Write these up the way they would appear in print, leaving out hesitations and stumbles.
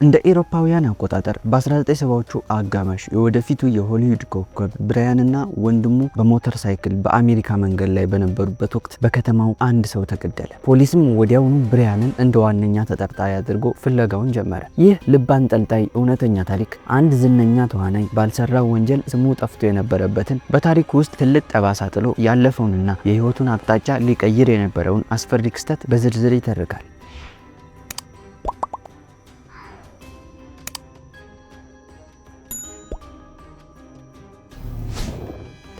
እንደ ኤሮፓውያን አቆጣጠር በ1970ዎቹ አጋማሽ የወደፊቱ የሆሊውድ ኮከብ ብራያንና ወንድሙ በሞተር ሳይክል በአሜሪካ መንገድ ላይ በነበሩበት ወቅት በከተማው አንድ ሰው ተገደለ። ፖሊስም ወዲያውኑ ብራያንን እንደ ዋነኛ ተጠርጣሪ አድርጎ ፍለጋውን ጀመረ። ይህ ልብ አንጠልጣይ እውነተኛ ታሪክ አንድ ዝነኛ ተዋናይ ባልሰራው ወንጀል ስሙ ጠፍቶ የነበረበትን በታሪክ ውስጥ ትልቅ ጠባሳ ጥሎ ያለፈውንና የህይወቱን አቅጣጫ ሊቀይር የነበረውን አስፈሪ ክስተት በዝርዝር ይተርካል።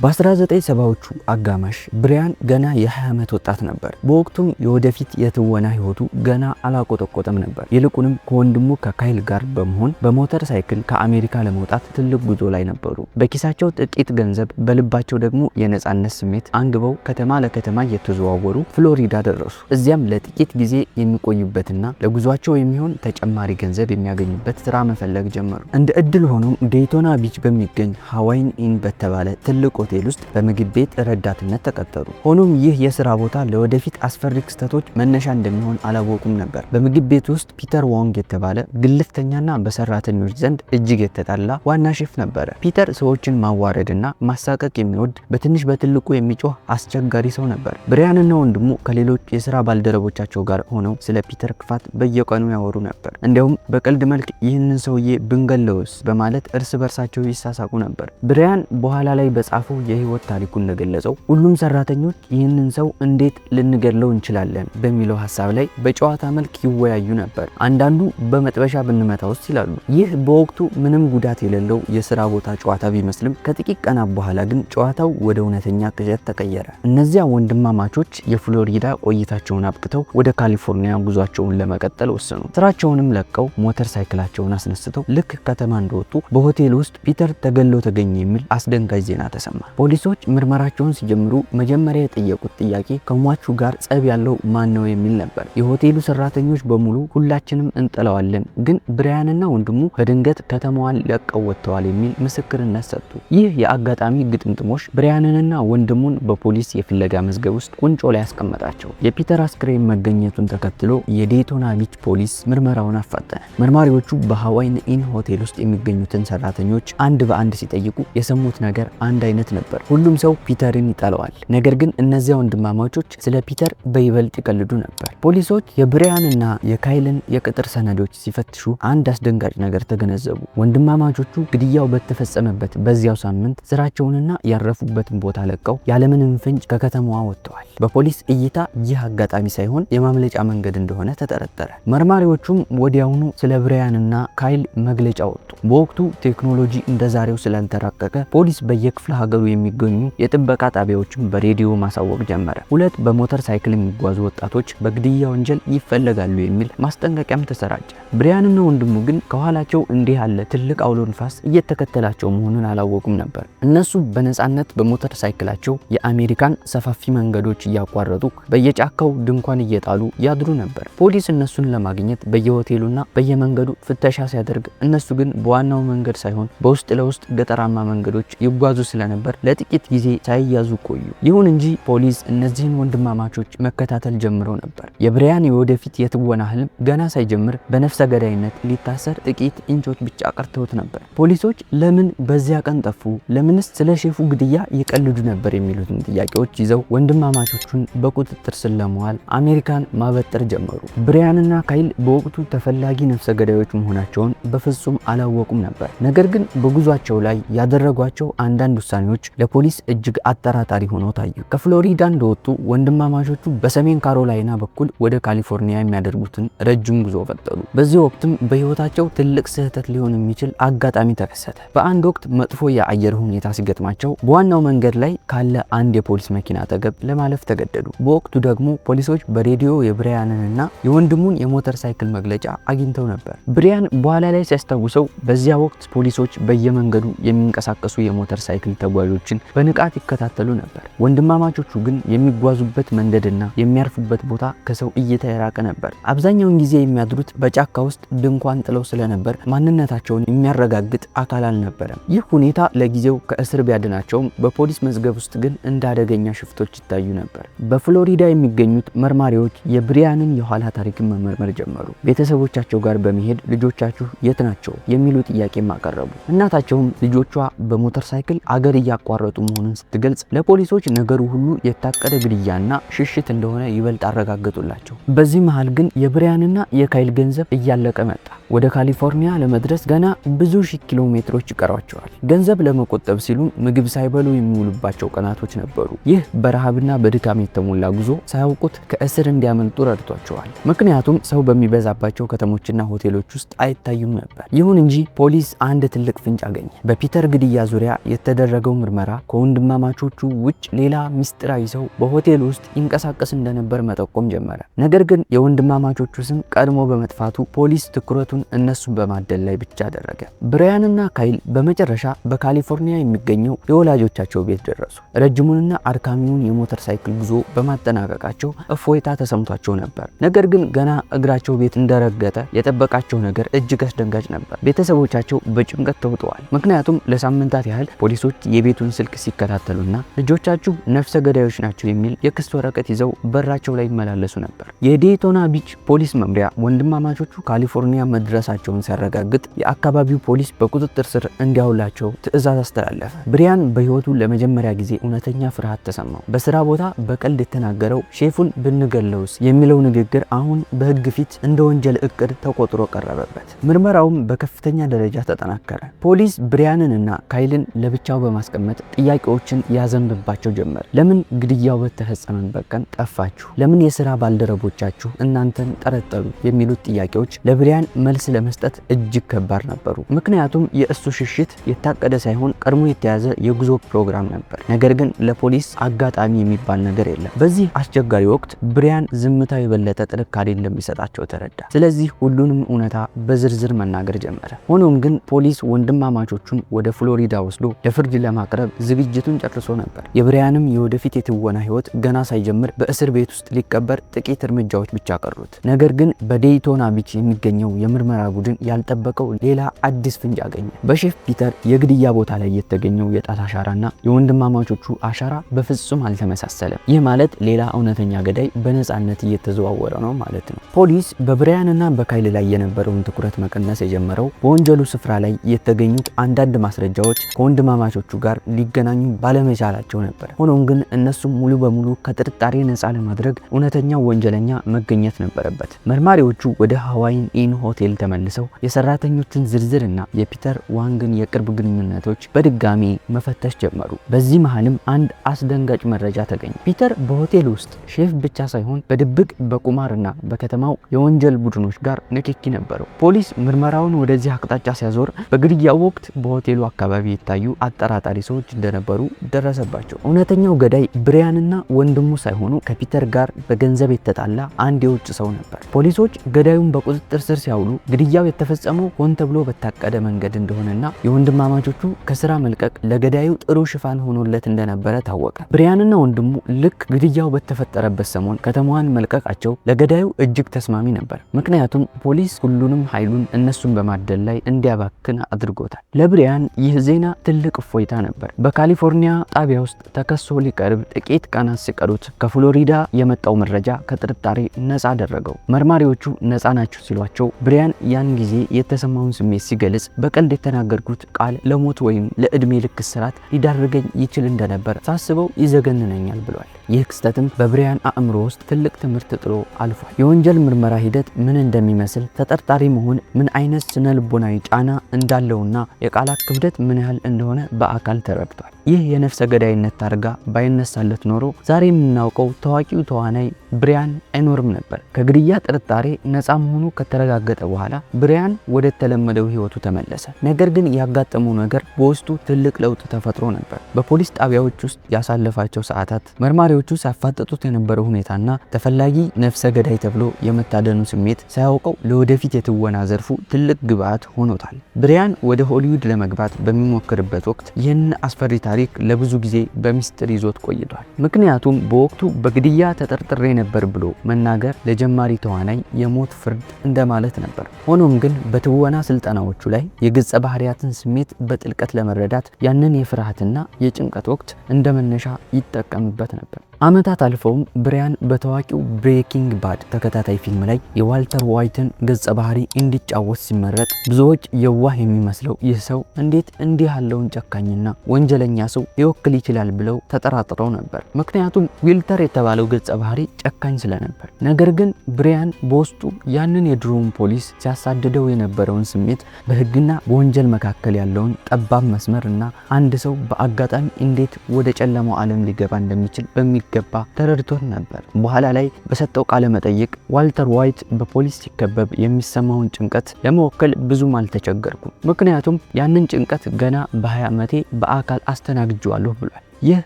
በ1970ዎቹ አጋማሽ ብራያን ገና የ20 ዓመት ወጣት ነበር። በወቅቱም የወደፊት የትወና ህይወቱ ገና አላቆጠቆጠም ነበር። ይልቁንም ከወንድሙ ከካይል ጋር በመሆን በሞተር ሳይክል ከአሜሪካ ለመውጣት ትልቅ ጉዞ ላይ ነበሩ። በኪሳቸው ጥቂት ገንዘብ፣ በልባቸው ደግሞ የነጻነት ስሜት አንግበው ከተማ ለከተማ እየተዘዋወሩ ፍሎሪዳ ደረሱ። እዚያም ለጥቂት ጊዜ የሚቆዩበትና ለጉዟቸው የሚሆን ተጨማሪ ገንዘብ የሚያገኙበት ስራ መፈለግ ጀመሩ። እንደ እድል ሆኖም ዴይቶና ቢች በሚገኝ ሃዋይን ኢን በተባለ ትልቅ ሆቴል ውስጥ በምግብ ቤት ረዳትነት ተቀጠሩ። ሆኖም ይህ የስራ ቦታ ለወደፊት አስፈሪ ክስተቶች መነሻ እንደሚሆን አላወቁም ነበር። በምግብ ቤት ውስጥ ፒተር ዋንግ የተባለ ግልፍተኛና በሰራተኞች ዘንድ እጅግ የተጠላ ዋና ሼፍ ነበረ። ፒተር ሰዎችን ማዋረድና ማሳቀቅ የሚወድ በትንሽ በትልቁ የሚጮህ አስቸጋሪ ሰው ነበር። ብራያንና ወንድሙ ከሌሎች የስራ ባልደረቦቻቸው ጋር ሆነው ስለ ፒተር ክፋት በየቀኑ ያወሩ ነበር። እንዲያውም በቀልድ መልክ ይህንን ሰውዬ ብንገለውስ በማለት እርስ በርሳቸው ይሳሳቁ ነበር። ብራያን በኋላ ላይ በጻፈው የህይወት ታሪኩ እንደገለጸው ሁሉም ሰራተኞች ይህንን ሰው እንዴት ልንገድለው እንችላለን በሚለው ሐሳብ ላይ በጨዋታ መልክ ይወያዩ ነበር። አንዳንዱ በመጥበሻ ብንመታውስ ይላሉ። ይህ በወቅቱ ምንም ጉዳት የሌለው የስራ ቦታ ጨዋታ ቢመስልም ከጥቂት ቀናት በኋላ ግን ጨዋታው ወደ እውነተኛ ቅዠት ተቀየረ። እነዚያ ወንድማማቾች የፍሎሪዳ ቆይታቸውን አብቅተው ወደ ካሊፎርኒያ ጉዟቸውን ለመቀጠል ወሰኑ። ስራቸውንም ለቀው ሞተር ሳይክላቸውን አስነስተው ልክ ከተማ እንደወጡ በሆቴል ውስጥ ፒተር ተገሎ ተገኘ የሚል አስደንጋጭ ዜና ተሰማ። ፖሊሶች ምርመራቸውን ሲጀምሩ መጀመሪያ የጠየቁት ጥያቄ ከሟቹ ጋር ጸብ ያለው ማን ነው የሚል ነበር። የሆቴሉ ሰራተኞች በሙሉ ሁላችንም እንጥለዋለን፣ ግን ብራያንና ወንድሙ በድንገት ከተማዋን ለቀው ወጥተዋል የሚል ምስክርነት ሰጡ። ይህ የአጋጣሚ ግጥምጥሞሽ ብራያንንና ወንድሙን በፖሊስ የፍለጋ መዝገብ ውስጥ ቁንጮ ላይ ያስቀመጣቸው። የፒተር አስክሬን መገኘቱን ተከትሎ የዴይቶና ቢች ፖሊስ ምርመራውን አፋጠነ። መርማሪዎቹ በሃዋይን ኢን ሆቴል ውስጥ የሚገኙትን ሰራተኞች አንድ በአንድ ሲጠይቁ የሰሙት ነገር አንድ አይነት ነበር። ሁሉም ሰው ፒተርን ይጠላዋል። ነገር ግን እነዚያ ወንድማማቾች ስለ ፒተር በይበልጥ ይቀልዱ ነበር። ፖሊሶች የብራያንና የካይልን የቅጥር ሰነዶች ሲፈትሹ አንድ አስደንጋጭ ነገር ተገነዘቡ። ወንድማማቾቹ ግድያው በተፈጸመበት በዚያው ሳምንት ስራቸውንና ያረፉበትን ቦታ ለቀው ያለምንም ፍንጭ ከከተማዋ ወጥተዋል። በፖሊስ እይታ ይህ አጋጣሚ ሳይሆን የማምለጫ መንገድ እንደሆነ ተጠረጠረ። መርማሪዎቹም ወዲያውኑ ስለ ብራያንና ካይል መግለጫ ወጡ። በወቅቱ ቴክኖሎጂ እንደዛሬው ስላልተራቀቀ ፖሊስ በየክፍለ ሀገሩ የሚገኙ የጥበቃ ጣቢያዎችን በሬዲዮ ማሳወቅ ጀመረ። ሁለት በሞተር ሳይክል የሚጓዙ ወጣቶች በግድያ ወንጀል ይፈለጋሉ የሚል ማስጠንቀቂያም ተሰራጨ። ብራያንና ወንድሙ ግን ከኋላቸው እንዲህ ያለ ትልቅ አውሎ ንፋስ እየተከተላቸው መሆኑን አላወቁም ነበር። እነሱ በነጻነት በሞተር ሳይክላቸው የአሜሪካን ሰፋፊ መንገዶች እያቋረጡ በየጫካው ድንኳን እየጣሉ ያድሩ ነበር። ፖሊስ እነሱን ለማግኘት በየሆቴሉና በየመንገዱ ፍተሻ ሲያደርግ፣ እነሱ ግን በዋናው መንገድ ሳይሆን በውስጥ ለውስጥ ገጠራማ መንገዶች ይጓዙ ስለነበር ለጥቂት ጊዜ ሳይያዙ ቆዩ። ይሁን እንጂ ፖሊስ እነዚህን ወንድማማቾች መከታተል ጀምሮ ነበር። የብራያን የወደፊት የትወና ህልም ገና ሳይጀምር በነፍሰ ገዳይነት ሊታሰር ጥቂት ኢንቾች ብቻ ቀርተውት ነበር። ፖሊሶች ለምን በዚያ ቀን ጠፉ? ለምንስ ስለ ሼፉ ግድያ ይቀልዱ ነበር? የሚሉትን ጥያቄዎች ይዘው ወንድማማቾቹን በቁጥጥር ስር ለመዋል አሜሪካን ማበጠር ጀመሩ። ብራያንና ካይል በወቅቱ ተፈላጊ ነፍሰ ገዳዮች መሆናቸውን በፍጹም አላወቁም ነበር። ነገር ግን በጉዟቸው ላይ ያደረጓቸው አንዳንድ ውሳኔዎች ለፖሊስ እጅግ አጠራጣሪ ሆነው ታዩ። ከፍሎሪዳ እንደወጡ ወንድማማቾቹ በሰሜን ካሮላይና በኩል ወደ ካሊፎርኒያ የሚያደርጉትን ረጅም ጉዞ ቀጠሉ። በዚህ ወቅትም በህይወታቸው ትልቅ ስህተት ሊሆን የሚችል አጋጣሚ ተከሰተ። በአንድ ወቅት መጥፎ የአየር ሁኔታ ሲገጥማቸው በዋናው መንገድ ላይ ካለ አንድ የፖሊስ መኪና አጠገብ ለማለፍ ተገደዱ። በወቅቱ ደግሞ ፖሊሶች በሬዲዮ የብራያንንና የወንድሙን የሞተር ሳይክል መግለጫ አግኝተው ነበር። ብራያን በኋላ ላይ ሲያስታውሰው በዚያ ወቅት ፖሊሶች በየመንገዱ የሚንቀሳቀሱ የሞተር ሳይክል ተጓዦች መንገዶችን በንቃት ይከታተሉ ነበር። ወንድማማቾቹ ግን የሚጓዙበት መንገድና የሚያርፉበት ቦታ ከሰው እይታ የራቀ ነበር። አብዛኛውን ጊዜ የሚያድሩት በጫካ ውስጥ ድንኳን ጥለው ስለነበር ማንነታቸውን የሚያረጋግጥ አካል አልነበረም። ይህ ሁኔታ ለጊዜው ከእስር ቢያድናቸውም በፖሊስ መዝገብ ውስጥ ግን እንደ አደገኛ ሽፍቶች ይታዩ ነበር። በፍሎሪዳ የሚገኙት መርማሪዎች የብሪያንን የኋላ ታሪክን መመርመር ጀመሩ። ቤተሰቦቻቸው ጋር በመሄድ ልጆቻችሁ የት ናቸው የሚሉ ጥያቄም አቀረቡ። እናታቸውም ልጆቿ በሞተር ሳይክል አገር እያቋረጡ መሆኑን ስትገልጽ ለፖሊሶች ነገሩ ሁሉ የታቀደ ግድያና ሽሽት እንደሆነ ይበልጥ አረጋገጡላቸው። በዚህ መሃል ግን የብሪያንና የካይል ገንዘብ እያለቀ መጣ። ወደ ካሊፎርኒያ ለመድረስ ገና ብዙ ሺህ ኪሎ ሜትሮች ይቀሯቸዋል። ገንዘብ ለመቆጠብ ሲሉ ምግብ ሳይበሉ የሚውሉባቸው ቀናቶች ነበሩ። ይህ በረሃብና በድካም የተሞላ ጉዞ ሳያውቁት ከእስር እንዲያመልጡ ረድቷቸዋል። ምክንያቱም ሰው በሚበዛባቸው ከተሞችና ሆቴሎች ውስጥ አይታዩም ነበር። ይሁን እንጂ ፖሊስ አንድ ትልቅ ፍንጭ አገኘ። በፒተር ግድያ ዙሪያ የተደረገው ምርመራ ከወንድማማቾቹ ውጭ ሌላ ምስጢራዊ ሰው በሆቴል ውስጥ ይንቀሳቀስ እንደነበር መጠቆም ጀመረ። ነገር ግን የወንድማማቾቹ ስም ቀድሞ በመጥፋቱ ፖሊስ ትኩረቱን እነሱን በማደል ላይ ብቻ አደረገ። ብራያንና ካይል በመጨረሻ በካሊፎርኒያ የሚገኘው የወላጆቻቸው ቤት ደረሱ። ረጅሙንና አድካሚውን የሞተር ሳይክል ጉዞ በማጠናቀቃቸው እፎይታ ተሰምቷቸው ነበር። ነገር ግን ገና እግራቸው ቤት እንደረገጠ የጠበቃቸው ነገር እጅግ አስደንጋጭ ነበር። ቤተሰቦቻቸው በጭንቀት ተውጠዋል። ምክንያቱም ለሳምንታት ያህል ፖሊሶች የቤቱን ስልክ ሲከታተሉና ልጆቻችሁ ነፍሰ ገዳዮች ናቸው የሚል የክስ ወረቀት ይዘው በራቸው ላይ ይመላለሱ ነበር። የዴይቶና ቢች ፖሊስ መምሪያ ወንድማማቾቹ ካሊፎርኒያ መድረሳቸውን ሲያረጋግጥ የአካባቢው ፖሊስ በቁጥጥር ስር እንዲያውላቸው ትዕዛዝ አስተላለፈ። ብሪያን በህይወቱ ለመጀመሪያ ጊዜ እውነተኛ ፍርሃት ተሰማው። በስራ ቦታ በቀልድ የተናገረው ሼፉን ብንገለውስ የሚለው ንግግር አሁን በህግ ፊት እንደ ወንጀል እቅድ ተቆጥሮ ቀረበበት። ምርመራውም በከፍተኛ ደረጃ ተጠናከረ። ፖሊስ ብሪያንንና ካይልን ለብቻው በማስቀመጥ ጥያቄዎችን ያዘንብባቸው ጀመር። ለምን ግድያው በተፈጸመበት ቀን ጠፋችሁ? ለምን የስራ ባልደረቦቻችሁ እናንተን ጠረጠሩ? የሚሉት ጥያቄዎች ለብሪያን መልስ ለመስጠት እጅግ ከባድ ነበሩ። ምክንያቱም የእሱ ሽሽት የታቀደ ሳይሆን ቀድሞ የተያዘ የጉዞ ፕሮግራም ነበር። ነገር ግን ለፖሊስ አጋጣሚ የሚባል ነገር የለም። በዚህ አስቸጋሪ ወቅት ብሪያን ዝምታው የበለጠ ጥንካሬ እንደሚሰጣቸው ተረዳ። ስለዚህ ሁሉንም እውነታ በዝርዝር መናገር ጀመረ። ሆኖም ግን ፖሊስ ወንድማማቾቹን ወደ ፍሎሪዳ ወስዶ ለፍርድ ለማቅረብ ዝግጅቱን ጨርሶ ነበር። የብሪያንም የወደፊት የትወና ህይወት ገና ሳይጀምር በእስር ቤት ውስጥ ሊቀበር ጥቂት እርምጃዎች ብቻ ቀሩት። ነገር ግን በዴይቶና ቢች የሚገኘው የምርመራ ቡድን ያልጠበቀው ሌላ አዲስ ፍንጭ አገኘ። በሼፍ ፒተር የግድያ ቦታ ላይ የተገኘው የጣት አሻራና የወንድማማቾቹ አሻራ በፍጹም አልተመሳሰለም። ይህ ማለት ሌላ እውነተኛ ገዳይ በነፃነት እየተዘዋወረ ነው ማለት ነው። ፖሊስ በብሪያንና በካይል ላይ የነበረውን ትኩረት መቀነስ የጀመረው በወንጀሉ ስፍራ ላይ የተገኙት አንዳንድ ማስረጃዎች ከወንድማማቾቹ ጋር ሊገናኙ ባለመቻላቸው ነበር። ሆኖም ግን እነሱም ሙሉ በሙሉ ከጥርጣሬ ነፃ ለማድረግ እውነተኛው ወንጀለኛ መገኘት ነበረበት። መርማሪዎቹ ወደ ሃዋይን ኢን ሆቴል ተመልሰው የሰራተኞችን ዝርዝርና የፒተር ዋንግን የቅርብ ግንኙነቶች በድጋሚ መፈተሽ ጀመሩ። በዚህ መሃልም አንድ አስደንጋጭ መረጃ ተገኘ። ፒተር በሆቴል ውስጥ ሼፍ ብቻ ሳይሆን በድብቅ በቁማርና በከተማው የወንጀል ቡድኖች ጋር ንክኪ ነበረው። ፖሊስ ምርመራውን ወደዚህ አቅጣጫ ሲያዞር በግድያው ወቅት በሆቴሉ አካባቢ የታዩ አጠራጣሪ ሰዎች እንደነበሩ ደረሰባቸው። እውነተኛው ገዳይ ብሪያንና ወንድሙ ሳይሆኑ ከፒተር ጋር በገንዘብ የተጣላ አንድ የውጭ ሰው ነበር። ፖሊሶች ገዳዩን በቁጥጥር ስር ሲያውሉ ግድያው የተፈጸመው ሆን ተብሎ በታቀደ መንገድ እንደሆነና የወንድማማቾቹ ከስራ መልቀቅ ለገዳዩ ጥሩ ሽፋን ሆኖለት እንደነበረ ታወቀ። ብሪያንና ወንድሙ ልክ ግድያው በተፈጠረበት ሰሞን ከተማዋን መልቀቃቸው ለገዳዩ እጅግ ተስማሚ ነበር። ምክንያቱም ፖሊስ ሁሉንም ኃይሉን እነሱን በማደል ላይ እንዲያባክን አድርጎታል። ለብሪያን ይህ ዜና ትልቅ እፎይታ ነበር። በካሊፎርኒያ ጣቢያ ውስጥ ተከሶ ሊቀርብ ጥቂት ቀናት ሲቀሩት ከፍሎሪዳ የመጣው መረጃ ከጥርጣሬ ነፃ አደረገው። መርማሪዎቹ ነፃ ናቸው ሲሏቸው ብሪያን ያን ጊዜ የተሰማውን ስሜት ሲገልጽ በቀልድ የተናገርኩት ቃል ለሞት ወይም ለእድሜ ልክ እስራት ሊዳርገኝ ይችል እንደነበር ሳስበው ይዘገንነኛል ብሏል። ይህ ክስተትም በብሪያን አእምሮ ውስጥ ትልቅ ትምህርት ጥሎ አልፏል። የወንጀል ምርመራ ሂደት ምን እንደሚመስል፣ ተጠርጣሪ መሆን ምን አይነት ስነ ልቦናዊ ጫና እንዳለውና የቃላት ክብደት ምን ያህል እንደሆነ በአካል ተረድቷል። ይህ የነፍሰ ገዳይነት ታርጋ ባይነሳለት ኖሮ ዛሬ የምናውቀው ታዋቂው ተዋናይ ብሪያን አይኖርም ነበር። ከግድያ ጥርጣሬ ነፃ መሆኑ ከተረጋገጠ በኋላ ብሪያን ወደ ተለመደው ህይወቱ ተመለሰ። ነገር ግን ያጋጠመው ነገር በውስጡ ትልቅ ለውጥ ተፈጥሮ ነበር። በፖሊስ ጣቢያዎች ውስጥ ያሳለፋቸው ሰዓታት፣ መርማሪዎቹ ሲያፋጥጡት የነበረው ሁኔታና ተፈላጊ ነፍሰ ገዳይ ተብሎ የመታደኑ ስሜት ሳያውቀው ለወደፊት የትወና ዘርፉ ትልቅ ግብዓት ሆኖታል። ብሪያን ወደ ሆሊውድ ለመግባት በሚሞክርበት ወቅት ይህን አስፈሪ ታሪክ ለብዙ ጊዜ በሚስጥር ይዞት ቆይቷል። ምክንያቱም በወቅቱ በግድያ ተጠርጥሬ ነበር ብሎ መናገር ለጀማሪ ተዋናይ የሞት ፍርድ እንደማለት ነበር። ሆኖም ግን በትወና ስልጠናዎቹ ላይ የገጸ ባህሪያትን ስሜት በጥልቀት ለመረዳት ያንን የፍርሃትና የጭንቀት ወቅት እንደ መነሻ ይጠቀምበት ነበር። ዓመታት አልፈውም ብሪያን በታዋቂው ብሬኪንግ ባድ ተከታታይ ፊልም ላይ የዋልተር ዋይትን ገጸ ባህሪ እንዲጫወት ሲመረጥ ብዙዎች የዋህ የሚመስለው ይህ ሰው እንዴት እንዲህ ያለውን ጨካኝና ወንጀለኛ ሰው ሊወክል ይችላል ብለው ተጠራጥረው ነበር። ምክንያቱም ዊልተር የተባለው ገጸ ባህሪ ጨካኝ ስለነበር። ነገር ግን ብሪያን በውስጡ ያንን የድሮውን ፖሊስ ሲያሳድደው የነበረውን ስሜት፣ በህግና በወንጀል መካከል ያለውን ጠባብ መስመርና አንድ ሰው በአጋጣሚ እንዴት ወደ ጨለማው ዓለም ሊገባ እንደሚችል በሚገባ ተረድቶት ነበር። በኋላ ላይ በሰጠው ቃለ መጠይቅ ዋልተር ዋይት በፖሊስ ሲከበብ የሚሰማውን ጭንቀት ለመወከል ብዙም አልተቸገርኩም፣ ምክንያቱም ያንን ጭንቀት ገና በ20 ዓመቴ በአካል አስተናግጄዋለሁ ብሏል። ይህ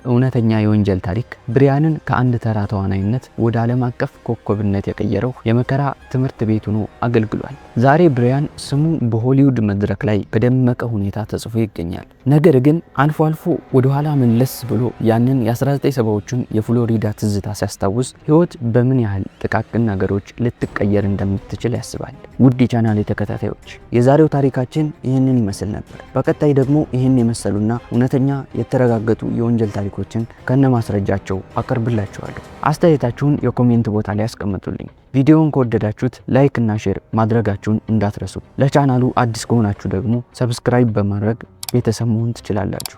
እውነተኛ የወንጀል ታሪክ ብሪያንን ከአንድ ተራ ተዋናይነት ወደ ዓለም አቀፍ ኮከብነት የቀየረው የመከራ ትምህርት ቤት ሆኖ አገልግሏል። ዛሬ ብሪያን ስሙ በሆሊውድ መድረክ ላይ በደመቀ ሁኔታ ተጽፎ ይገኛል። ነገር ግን አልፎ አልፎ ወደ ኋላ መለስ ብሎ ያንን የ1970ዎቹን የፍሎሪዳ ትዝታ ሲያስታውስ ሕይወት በምን ያህል ጥቃቅን ነገሮች ልትቀየር እንደምትችል ያስባል። ውድ የቻናሌ ተከታታዮች የዛሬው ታሪካችን ይህንን ይመስል ነበር። በቀጣይ ደግሞ ይህን የመሰሉና እውነተኛ የተረጋገጡ የወንጀል ታሪኮችን ከነማስረጃቸው አቀርብላችኋለሁ። አስተያየታችሁን የኮሜንት ቦታ ላይ አስቀምጡልኝ። ቪዲዮውን ከወደዳችሁት ላይክ እና ሼር ማድረጋችሁን እንዳትረሱ። ለቻናሉ አዲስ ከሆናችሁ ደግሞ ሰብስክራይብ በማድረግ ቤተሰብ መሆን ትችላላችሁ።